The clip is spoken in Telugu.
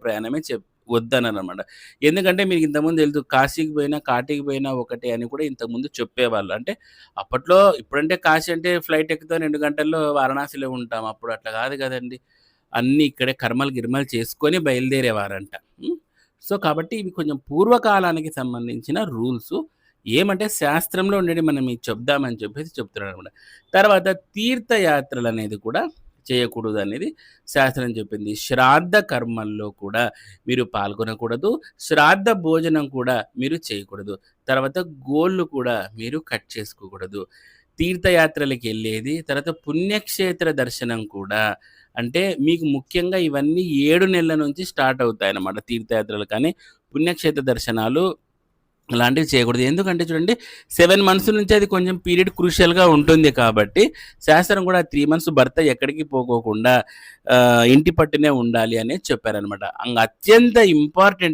ప్రయాణమే వద్దన్నారనమాట. ఎందుకంటే మీకు ఇంతకుముందు తెలుసు కాశీకి పోయినా, కాటికి పోయినా ఒకటే అని కూడా ఇంతకుముందు చెప్పేవాళ్ళు. అంటే అప్పట్లో ఇప్పుడంటే కాశీ అంటే ఫ్లైట్ ఎక్కుతాం 2 గంటల్లో వారణాసిలో ఉంటాం. అప్పుడు అట్లా కాదు కదండీ! అన్నీ ఇక్కడే కర్మలు, గిర్మలు చేసుకొని బయలుదేరేవారంట. హ్మ్. సో, కాబట్టి ఇవి కొంచెం పూర్వకాలానికి సంబంధించిన రూల్సు. ఏమంటే శాస్త్రంలో ఉండేటివి మనం మీకు చెప్దామని చెప్పేసి చెప్తున్నాననమాట. తర్వాత తీర్థయాత్రలనేది కూడా చేయకూడదనేది శాస్త్రం చెప్పింది. శ్రాద్ధ కర్మల్లో కూడా మీరు పాల్గొనకూడదు. శ్రాద్ధ భోజనం కూడా మీరు చేయకూడదు. తర్వాత గోళ్ళు కూడా మీరు కట్ చేసుకోకూడదు. తీర్థయాత్రలకెళ్ళేది, తర్వాత పుణ్యక్షేత్ర దర్శనం కూడా అంటే మీకు ముఖ్యంగా ఇవన్నీ 7 నెలల నుంచి స్టార్ట్ అవుతాయన్నమాట. తీర్థయాత్రలు కానీ, పుణ్యక్షేత్ర దర్శనాలు అలాంటివి చేయకూడదు. ఎందుకంటే చూడండి 7 మంత్స్ నుంచి అది కొంచెం పీరియడ్ క్రూషియల్‌గా ఉంటుంది కాబట్టి, శాస్త్రం కూడా 3 మంత్స్ భర్త ఎక్కడికి పోకోకుండా ఇంటి పట్టునే ఉండాలి అనేది చెప్పారనమాట. అత్యంత ఇంపార్టెంట్